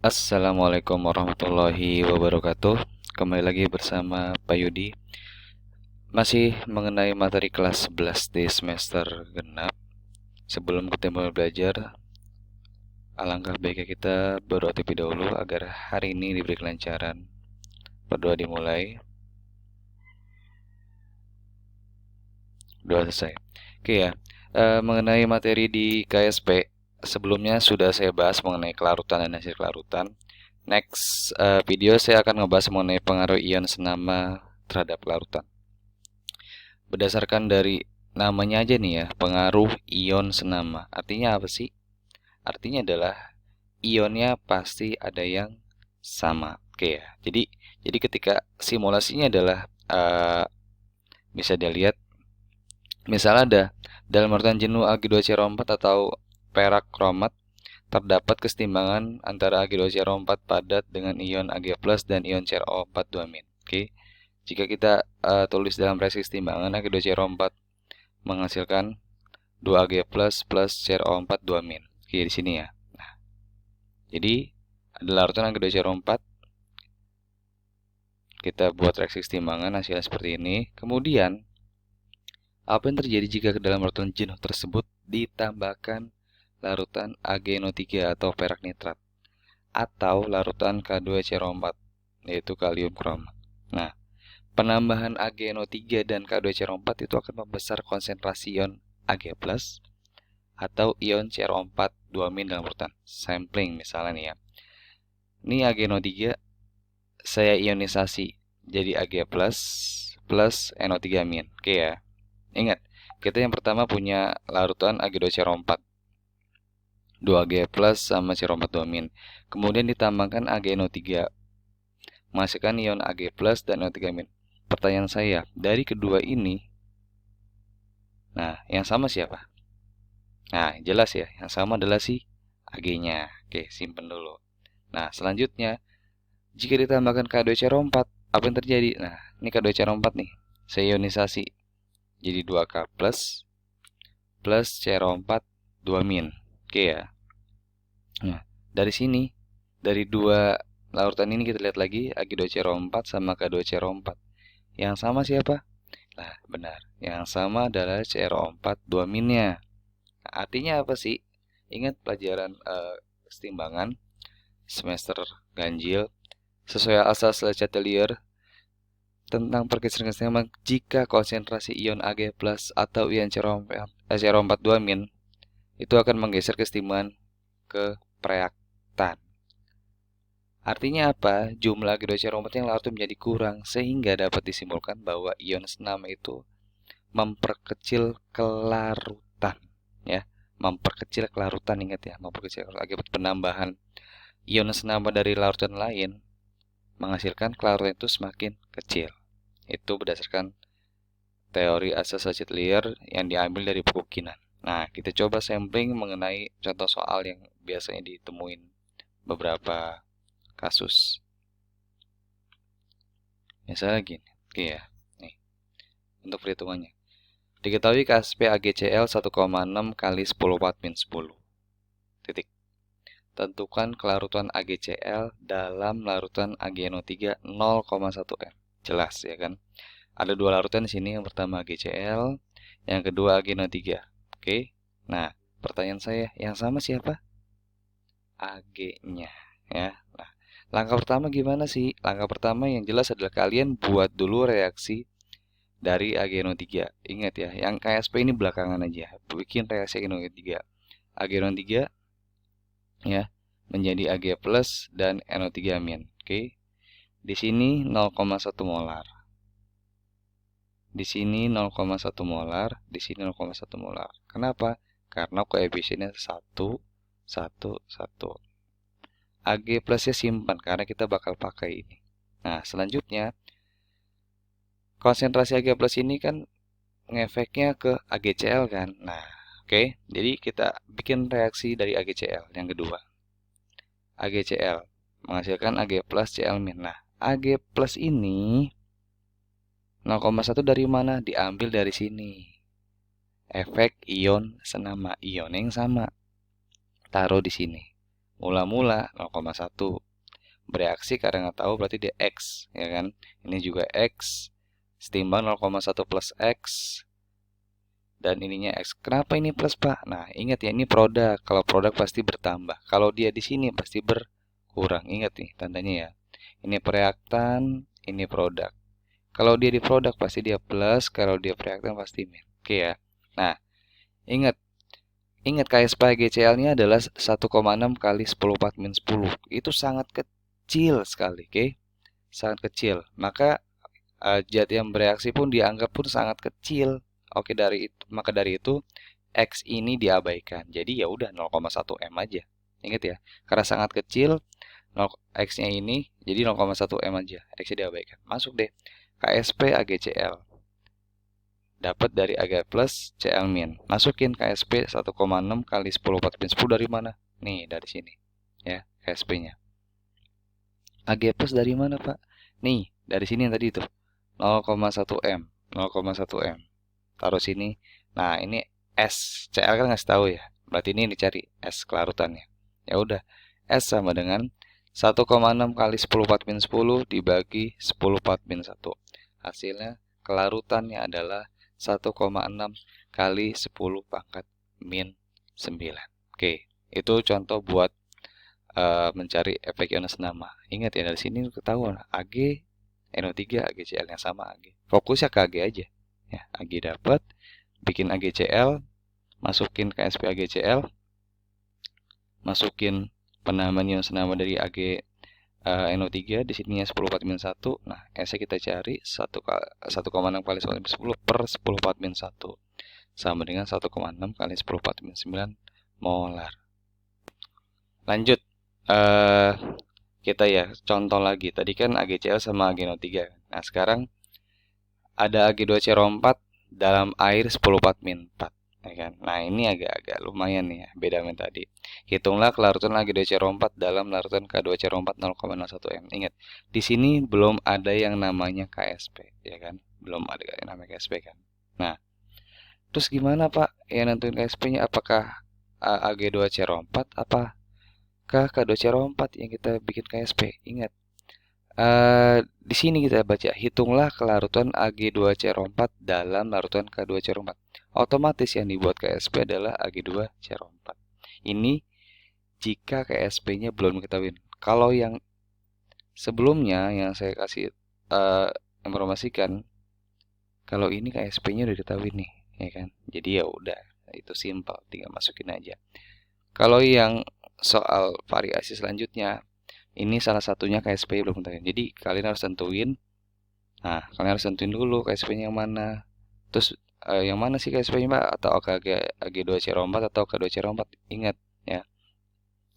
Assalamualaikum warahmatullahi wabarakatuh. Kembali lagi bersama Pak Yudi. Masih mengenai materi kelas 11 di semester genap. Sebelum kita mulai belajar, alangkah baiknya kita berdoa terlebih dahulu agar hari ini diberi kelancaran. Berdoa dimulai. Doa selesai. Oke ya. Mengenai materi di KSP, sebelumnya sudah saya bahas mengenai kelarutan dan hasil kelarutan. Next video saya akan ngebahas mengenai pengaruh ion senama terhadap kelarutan. Berdasarkan dari namanya aja nih ya, pengaruh ion senama. Artinya apa sih? Artinya adalah ionnya pasti ada yang sama. Oke ya. Jadi ketika simulasinya adalah bisa dilihat misalnya ada dalam larutan jenuh Ag2CO4 atau perak kromat terdapat kesetimbangan antara Ag2CO4 padat dengan ion Ag+ dan ion CrO4 2-. Oke. Jika kita tulis dalam reaksi kesetimbangan Ag2CO4 menghasilkan 2Ag+ plus CrO4 2-. Oke, di sini ya. Nah, jadi ada larutan Ag2CO4. Kita buat reaksi kesetimbangan hasilnya seperti ini. Kemudian apa yang terjadi jika ke dalam larutan jenuh tersebut ditambahkan larutan AgNO3 atau perak nitrat atau larutan K2CrO4 yaitu kalium kromat. Nah, penambahan AgNO3 dan K2CrO4 itu akan membesar konsentrasi ion Ag+ atau ion CrO4 2- dalam larutan. Sampling misalnya nih ya. Ini AgNO3 saya ionisasi jadi Ag+ plus NO3-. Oke ya. Ingat, kita yang pertama punya larutan Ag2CO4 2Ag+ sama CrO4 2-. Kemudian ditambahkan AgNO3 menghasilkan ion Ag+ dan NO3-. Pertanyaan saya, dari kedua ini, nah yang sama siapa? Nah jelas ya, yang sama adalah si Ag-nya. Oke, simpen dulu. Nah selanjutnya, jika ditambahkan K2CrO4, apa yang terjadi? Nah ini K2CrO4 nih, saya ionisasi jadi 2K+ plus CrO4 2-. Oke ya. Nah, dari sini, dari dua larutan ini kita lihat lagi Ag2CrO4 sama K2CrO4. Yang sama siapa? Nah, benar. Yang sama adalah CrO4 2-nya. Nah, artinya apa sih? Ingat pelajaran kesetimbangan semester ganjil sesuai asas Chatelier tentang pergeseran kesetimbangan jika konsentrasi ion Ag+ atau ion CrO4 2- itu akan menggeser kesetimbangan ke preaktan. Artinya apa? Jumlah Ag2CO4 yang larut menjadi kurang sehingga dapat disimpulkan bahwa ion senama itu memperkecil kelarutan ya. Memperkecil kelarutan, ingat ya, memperkecil akibat penambahan ion senama dari larutan lain menghasilkan kelarutan itu semakin kecil. Itu berdasarkan teori asas Chatelier yang diambil dari buku Kinan. Nah, kita coba sampling mengenai contoh soal yang biasanya ditemuin beberapa kasus. Misalnya gini, oke ya. Nih, untuk perhitungannya. Diketahui KSP AgCl 1,6 kali 10 watt min 10. Titik. Tentukan kelarutan AgCl dalam larutan AgNO3 0,1 m. Jelas ya kan? Ada dua larutan di sini, yang pertama AgCl, yang kedua AgNO3. Oke. Nah, pertanyaan saya, yang sama siapa? Ag-nya ya. Nah, langkah pertama gimana sih? Langkah pertama yang jelas adalah kalian buat dulu reaksi dari AgNO3. Ingat ya, yang KSP ini belakangan aja. Bikin reaksi AgNO3. AgNO3 ya menjadi Ag+ dan NO3-. Oke. Di sini 0,1 molar. Di sini 0,1 molar, di sini 0,1 molar. Kenapa? Karena koefisiennya 1 1 1. Ag plusnya simpan karena kita bakal pakai ini. Nah, selanjutnya konsentrasi Ag plus ini kan ngefeknya ke AgCl kan. Nah, oke. Jadi kita bikin reaksi dari AgCl yang kedua. AgCl menghasilkan Ag plus Cl-. Nah, Ag plus ini 0,1 dari mana? Diambil dari sini. Efek ion senama, ion yang sama. Taruh di sini. Mula-mula 0,1. Bereaksi karena nggak tahu berarti dia X, ya kan? Ini juga X, setimbang 0,1 plus X, dan ininya X. Kenapa ini plus, Pak? Nah, ingat ya, ini produk. Kalau produk pasti bertambah. Kalau dia di sini pasti berkurang. Ingat nih tandanya ya. Ini reaktan, ini produk. Kalau dia di produk pasti dia plus, kalau dia reaktan pasti min. Oke ya. Nah, ingat KSP GCL-nya adalah 1,6 kali 10⁴ min 10. Itu sangat kecil sekali, oke? Sangat kecil. Maka zat yang bereaksi pun dianggap pun sangat kecil. Oke, maka dari itu X ini diabaikan. Jadi ya udah 0,1 M aja. Ingat ya, karena sangat kecil X-nya ini jadi 0,1 M aja. X-nya diabaikan. Masuk deh. KSP AgCl. Dapat dari Ag plus Cl min. Masukin KSP 1,6 kali 10⁴ min 10 dari mana? Nih, dari sini. Ya, KSP-nya. Ag plus dari mana, Pak? Nih, dari sini yang tadi itu. 0,1 M. 0,1 M. Taruh sini. Nah, ini S. Cl kan ngasih tahu ya. Berarti ini dicari S kelarutannya. Ya udah. S sama dengan 1,6 kali 10⁴ min 10 dibagi 10⁴ min 1. Hasilnya kelarutannya adalah 1,6 kali 10 pangkat min 9. Oke, itu contoh buat mencari efek ion senama. Ingat ya, dari sini ketahuan Ag, NO3, AgCl yang sama Ag. Fokusnya ke Ag aja. Ya, Ag dapat, bikin AgCl, masukin KSP AgCl, masukin penamaan ion senama dari Ag NO3 di sininya 10⁴ min 1. Nah, S-nya kita cari 1,6 kali 10 per 10⁴ min 1 sama dengan 1,6 kali 10⁴ min 9 molar. Lanjut, kita ya contoh lagi. Tadi kan AgCl sama AgNO3. Nah, sekarang ada Ag2CO4 dalam air 10⁴ min 4. Ya kan? Nah, ini agak lumayan nih ya, beda dengan tadi. Hitunglah kelarutan Ag2CO4 dalam larutan K2CO4 0,01 M. Ingat, di sini belum ada yang namanya KSP, ya kan? Belum ada yang namanya KSP kan. Nah, terus gimana, Pak? Ya nentuin KSP-nya apakah Ag2CO4 apakah K2CO4 yang kita bikin KSP? Ingat. Di sini kita baca, hitunglah kelarutan Ag2CO4 dalam larutan K2CO4. Otomatis yang dibuat KSP adalah Ag2CO4. Ini jika KSP-nya belum diketahui. Kalau yang sebelumnya yang saya kasih informasikan, kalau ini KSP-nya udah diketahui nih, ya kan? Jadi ya udah, itu simpel, tinggal masukin aja. Kalau yang soal variasi selanjutnya, ini salah satunya KSP belum diketahui. Jadi kalian harus tentuin. Nah, kalian harus tentuin dulu KSP-nya yang mana. Terus yang mana sih KSP-nya, Pak? Atau Ag2CO4 atau K2CO4? Ingat ya.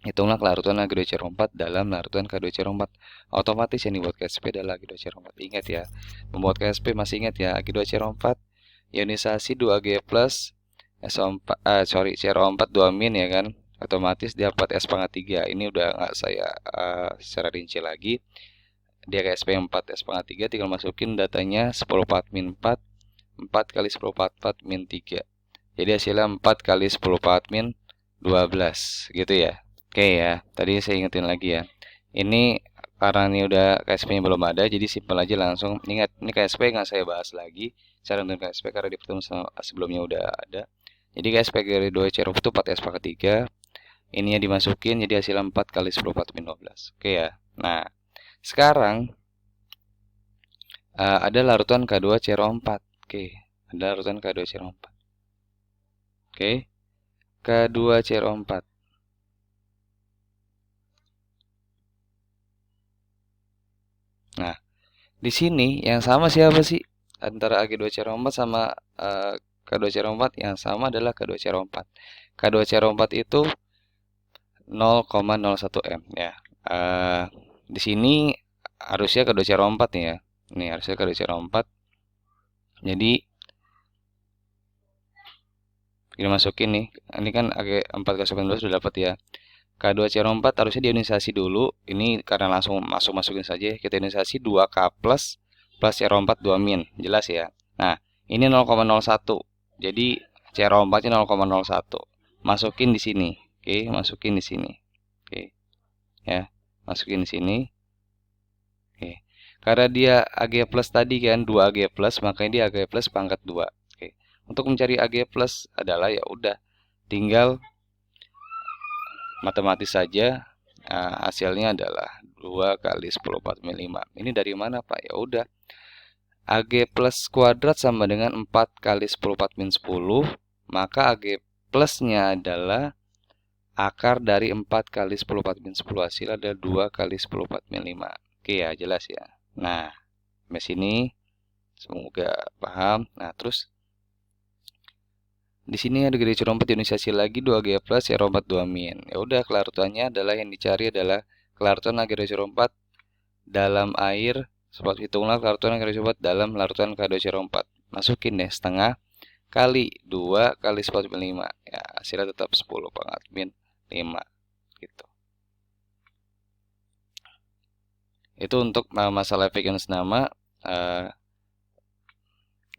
Hitunglah kelarutan Ag2CO4 dalam larutan K2CO4. Otomatis yang dibuat KSP adalah Ag2CO4. Ingat ya. Membuat KSP masih ingat ya, Ag2CO4 ionisasi 2Ag plus CO4 2 min ya kan. Otomatis dapat S pangkat 3. Ini udah nggak saya secara rinci lagi. Dia KSP 4 S pangkat 3, tinggal masukin datanya 10⁴ min 4, 4 kali 10⁴ min 3. Jadi hasilnya 4 kali 10⁴ min 12 gitu ya. Oke ya, tadi saya ingetin lagi ya. Ini karena ini udah KSP-nya belum ada, jadi simpel aja langsung. Ingat, ini KSP nggak saya bahas lagi. Cara untuk KSP karena di pertemuan sebelumnya udah ada. Jadi KSP dari 2CO4 itu 4 S pangkat 3. Ininya dimasukin, jadi hasilnya 4 kali 10⁴ min 12. Oke ya. Nah, sekarang ada larutan K2CO4. Oke, ada larutan K2CO4. Oke, K2CO4. Nah, di sini yang sama siapa sih? Antara Ag2CO4 sama K2CO4 yang sama adalah K2CO4. K2CO4 itu 0,01 M ya. Di sini harusnya K2CO4 nih ya. Ini harusnya K2CO4. Jadi kita masukin nih. Ini kan Ag4K19 sudah dapat ya. K2CO4 harusnya diionisasi dulu. Ini karena langsung masukin saja. Kita ionisasi 2K plus CO4 2 min. Jelas ya. Nah, ini 0,01. Jadi CO4-nya 0,01. Masukin di sini. Oke, masukin di sini. Oke. ya. Masukin sini. Oke. Karena dia Ag plus tadi kan 2 Ag plus, makanya dia Ag plus pangkat 2. Oke. Untuk mencari Ag plus adalah ya udah tinggal matematis saja. Nah, hasilnya adalah 2 kali 10 4 min 5. Ini dari mana, Pak? Ya udah. Ag plus kuadrat sama dengan 4 kali 10 4 min 10. Maka Ag plusnya adalah akar dari 4 kali 10 4 min 10. Hasil adalah 2 kali 10 4 min 5. Oke ya, jelas ya. Nah, sampai sini semoga paham. Nah, terus di sini ada garis rompat dionisasi lagi 2G plus ya rompat 2 min. Ya udah, kelarutannya adalah yang dicari adalah kelarutan garis rompat dalam air. Sobat hitunglah kelarutan garis rompat dalam larutan K2CO4. Masukin deh setengah kali 2 kali 10 min 5. Ya, hasilnya tetap 10 pangkat min 5 gitu. Itu untuk masalah efek nama.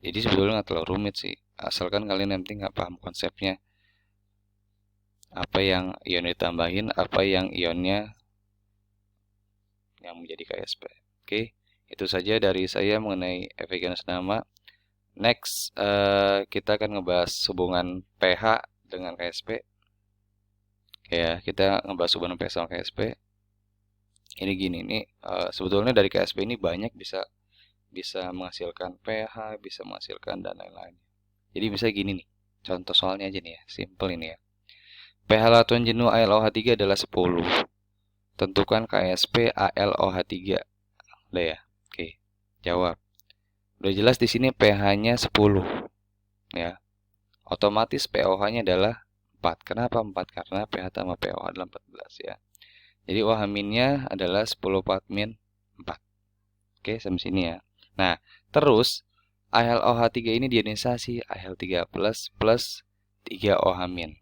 Jadi sebetulnya nggak terlalu rumit sih, asalkan kalian nanti nggak paham konsepnya, apa yang ion ditambahin, apa yang ionnya yang menjadi KSP. Oke, itu saja dari saya mengenai efek nama. Next, kita akan ngebahas hubungan pH dengan KSP. Ya, kita ngebahas hubungan pH sama KSP. Ini gini, ini sebetulnya dari KSP ini banyak bisa menghasilkan pH, bisa menghasilkan dan lain-lain. Jadi bisa gini nih, contoh soalnya aja nih ya, simple ini ya. pH larutan jenuh AlOH3 adalah 10. Tentukan KSP AlOH3. Udah ya? Oke, jawab. Udah jelas di sini pH-nya 10 ya. Otomatis pOH-nya adalah 4. Kenapa 4? Karena pH tambah pOH adalah 14 ya. Jadi OH-nya adalah 10 4 min 4. Oke, sampai sini ya. Nah, terus AlOH3 ini diionisasi Al3 plus 3OH min.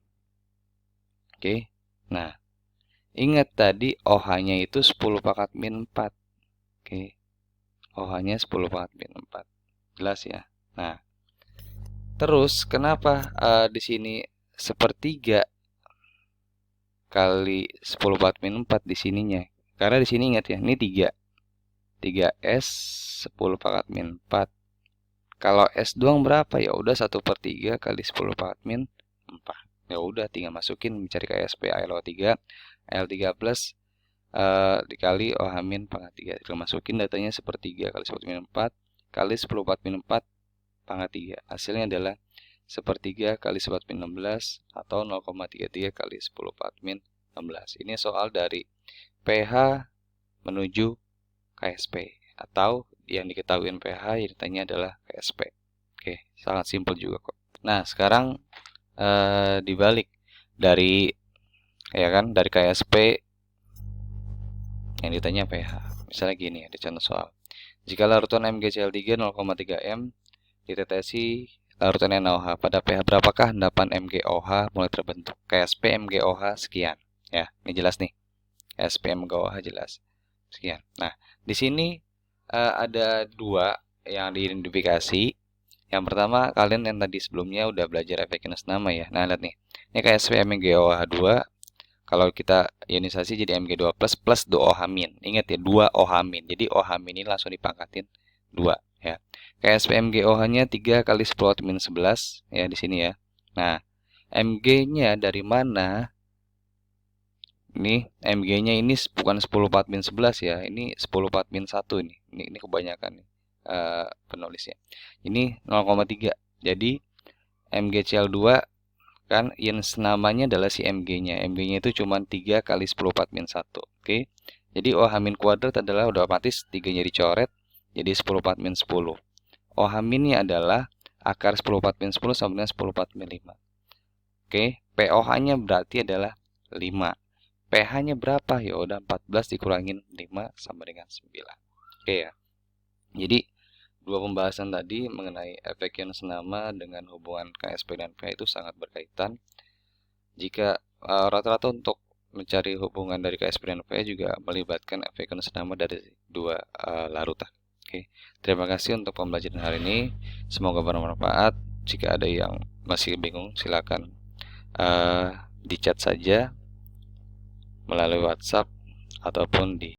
Oke. Nah, ingat tadi OH-nya itu 10 pangkat min 4. Oke. OH-nya 10 pangkat min 4. Jelas ya? Nah, terus kenapa di sini sepertiga kali 10 pangkat min 4 di sininya? Karena di sini ingat ya, ini 3. 3S 10 pangkat min 4. Kalau S doang berapa? Ya udah 1/3 kali 10 pangkat min 4. Ya udah tinggal masukin mencari KSP AlO3 plus dikali OH min pangkat 3. Tinggal masukin datanya 1/3 kali 10 min 4 kali 10 4 min 4 pangkat 3. Hasilnya adalah 1/3 kali 10 min 16 atau 0,33 kali 10 4 min 16. Ini soal dari pH menuju KSP atau yang diketahui pH yang ditanya adalah KSP. Oke, sangat simpel juga kok. Nah, sekarang dibalik dari ya kan, dari KSP yang ditanya pH. Misalnya gini, ada contoh soal. Jika larutan MgCl3 0,3 m ditetesi larutan NaOH pada pH berapakah endapan MgOH mulai terbentuk? KSP MgOH sekian. Ya, ini jelas nih. KSP MgOH jelas. Sekian. Nah, di sini ada dua yang diidentifikasi. Yang pertama, kalian yang tadi sebelumnya udah belajar efek nama ya. Nah, lihat nih. Ini KSP MgOH2. Kalau kita ionisasi jadi Mg2 plus 2OH min. Ingat ya, 2OH min. Jadi OH min ini langsung dipangkatin 2 ya. KSP MgOH-nya 3 kali 10 min 11 ya di sini ya. Nah, Mg-nya dari mana? Ini Mg-nya ini bukan 10 4 min 11 ya. Ini 10 4 min 1 ini. Ini kebanyakan nih penulisnya. Ini 0,3. Jadi MgCl2 kan yang namanya adalah si Mg-nya. Mg-nya itu cuma 3 kali 10 4 min 1. Oke. Jadi OH min kuadrat adalah udah otomatis 3-nya dicoret jadi 10 4 min 10. OH minnya adalah akar 10 4 min 10 sama dengan 10 4 min 5. Oke, pOH-nya berarti adalah 5. pH-nya berapa? Ya udah 14 dikurangin 5 sama dengan 9. Oke ya. Jadi dua pembahasan tadi mengenai efek ion senama dengan hubungan KSP dan pH itu sangat berkaitan. Jika rata-rata untuk mencari hubungan dari KSP dan pH juga melibatkan efek ion senama dari dua larutan. Oke, terima kasih untuk pembelajaran hari ini. Semoga bermanfaat. Jika ada yang masih bingung, silakan di chat saja melalui WhatsApp ataupun di